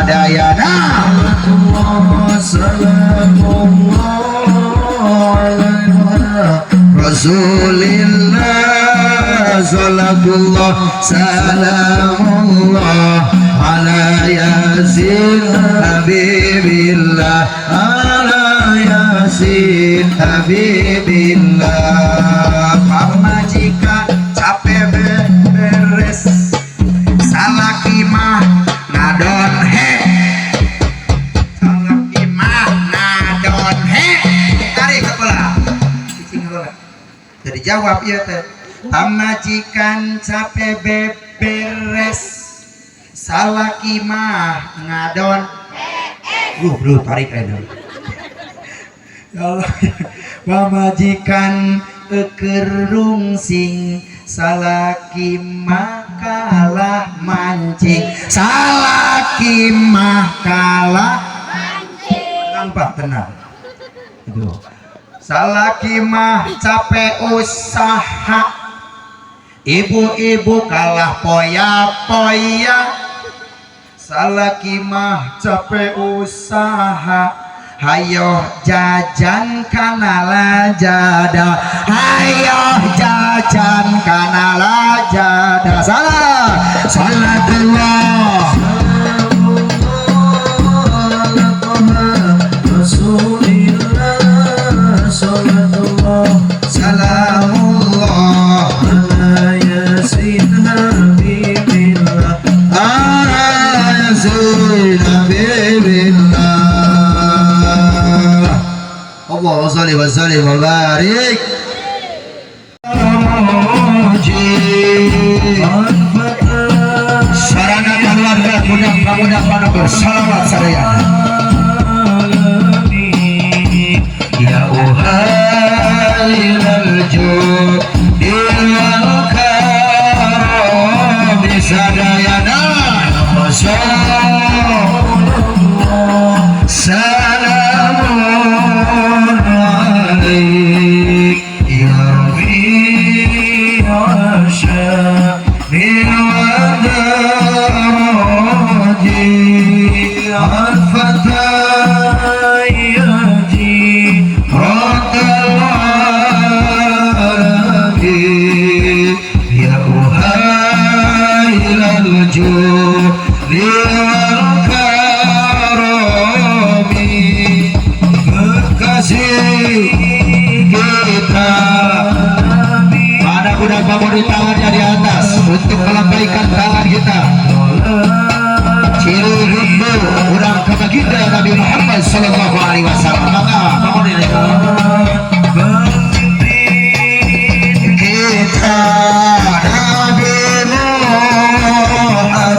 Dayana Rasulillah Salatullah Salamullah Ala Yasin Habibillah Ala Yasin Habibillah pamajikan capek beres salaki mah ngadon he salaki mah ngadon he tarik kepala cicing kepala jadi jawab ya teh pamajikan capek beres salaki mah ngadon bro tarik aja Allah pamajikan kerung sing salaki makalah mancing salaki makalah mancing nampak tenang itu salaki mah capek usaha ibu-ibu kalah poya-poya salaki mah capek usaha hayo jajan kana lajada hayo jajan kana lajada salatullah Rasulillah salatullah salamullah ala yasin habibillah ala yasin habibillah Allahumma sholli wa sallim wa barik sarana keluarga mudah-mudahan pada bersalawat saraya ya uhailal judil wal karam bisadayana Rasulullah salamun alaik ya Rabbi asya bilwadaraji al-fatayaji radal alabi ya uhailal judi wal karami kekasih kita pada kuda pamudi tangannya di atas untuk melambaikan tangan kita ciri rindu urang ke baginda Nabi Muhammad sallallahu alaihi wasallam maka pamudi kita Nabi Muhammad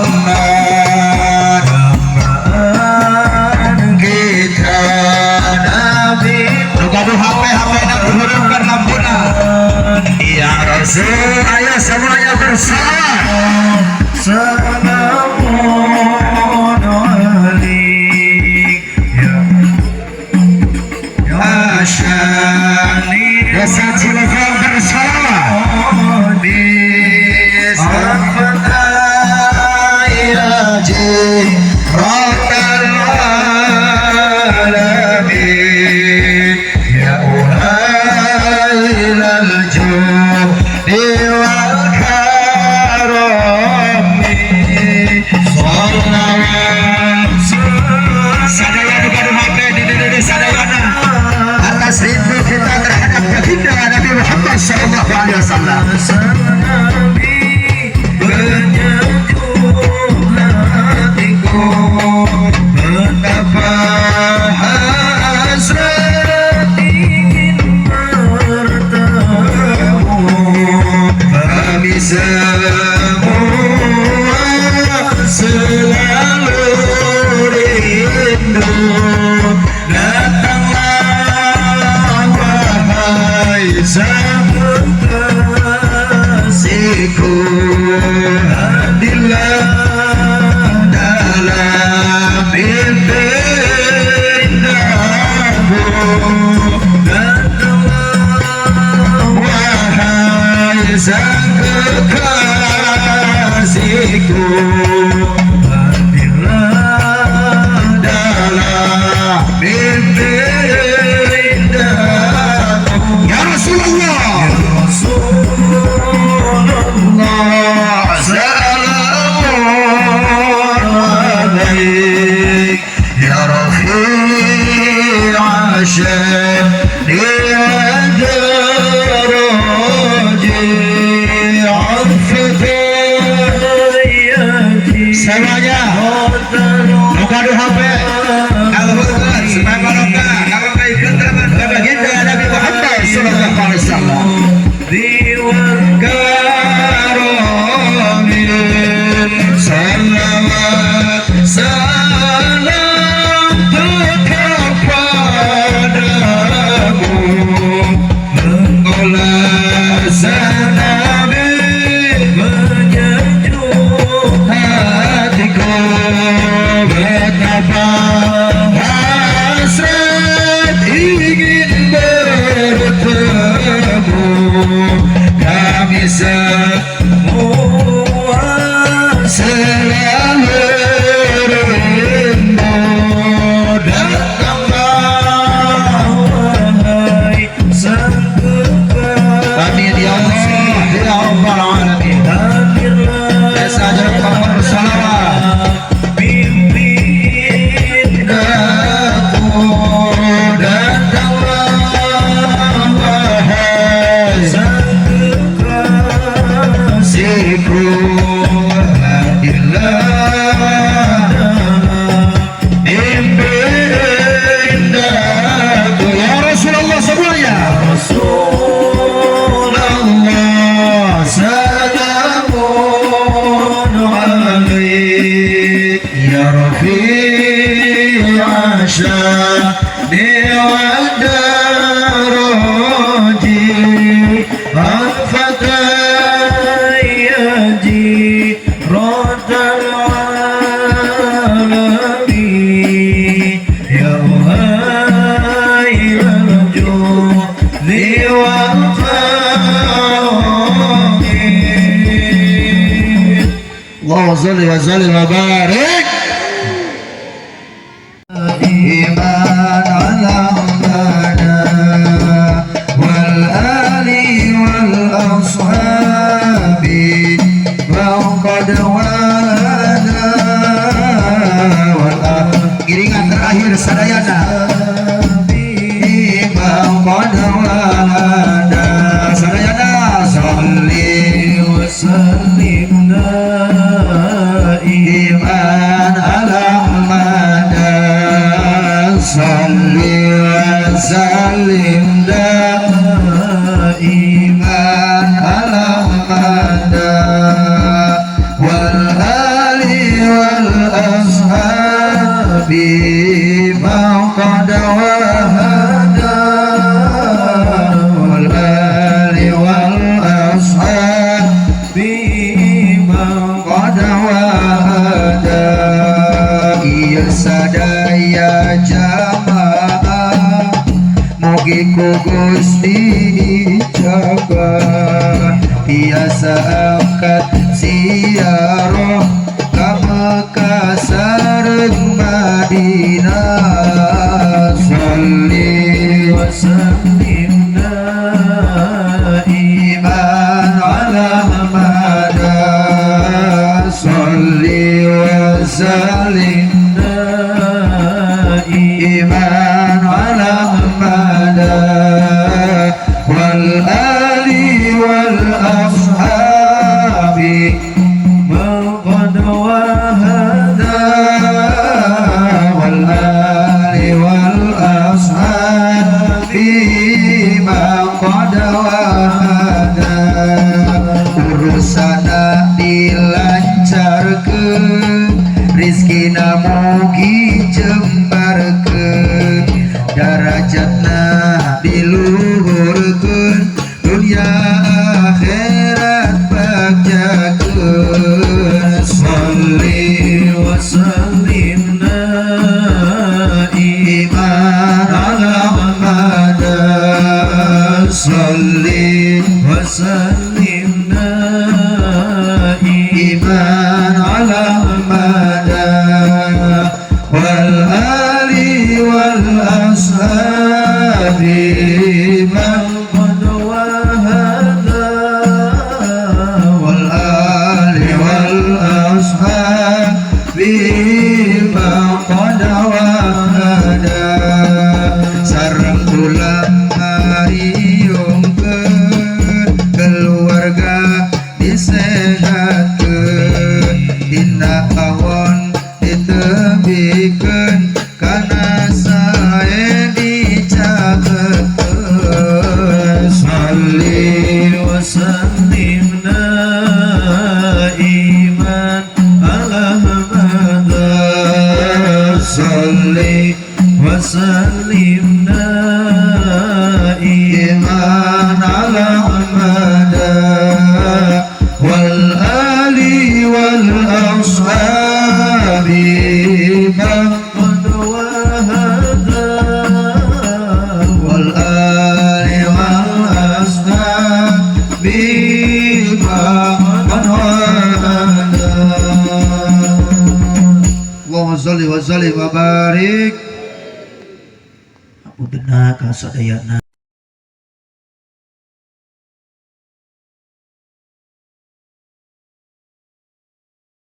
kita Nabi gaduh HP nak berhurufkan lampuna ya Rasul ayo semuanya bersalawat salamun alaik ya asyani desa Cilegon bersalawat bisafatayaji radal alamin ya uhailal judi wal karami salawat sadaya kepada HP di sadayana atas rindu kita terhadap baginda Nabi Muhammad sallallahu alaihi wasallam menyentuh hatiku betapa hasrat ingin bertemu kami semua selalu rindu datanglah wahai sang kekasihku hadirlah dalam mimpi indahku datanglah wahai sang kekasihku hadirlah شاني ودرجي عطفك semuanya buka dulu HP kalau betul supaya barokah kalau nggak ikut teman baginda Nabi Muhammad sallallahu alaihi wasallam diwan karomin salawat salam tetap padamu mengulas Nabi menyanjung hatiku betapa hasrat ingin bertemu kami semua selalu rindu datanglah wahai sang kekasih. Amin ya Allah ya Rabbal Alamin. Hadirlah saja Muhammad salawat pimpin aku datanglah wahai sang kekasihku. Allahumma salli wa sallim wa barik. Iman ala Muhammad wal ali wal ashabi wa qad wada wal iringan terakhir sadayana iman qad wada sadayana salli wa sallim iman ala Muhammad salli wa sallim iman ala Muhammad wal ali wal ashabi ma qad wahada wal ali wal ashabi qad wahada iya sadaya jamaah mugi ku Gusti jaga biasa angkat siaroh ka Mekah sareng Madinah salli wa sallim iman ala Muhammad salli wa sallim iman ala Muhammad wal ali wal ashabi qad wahada wal ali wal ashabi qad wahada urusana dilancarkeun rizkina mugi jembarkeun darajatna diluhurkeun dunia akhirat bagjakeun salli wa sallim iman ala Muhammad salli wa sallim iman ala Muhammad wal ali wal ashabi man qad wahada wal ali wal ashabi man qad wahada bikin karena saya dicatatkan salli wa sallim daiman ala Muhammad salli wa sallim daiman ala Muhammad wal ali wal ashabi man wahada wal ali wal ashabi man wahada. Allahumma shalli wa sallim wa barik. Abu benar kasadayana.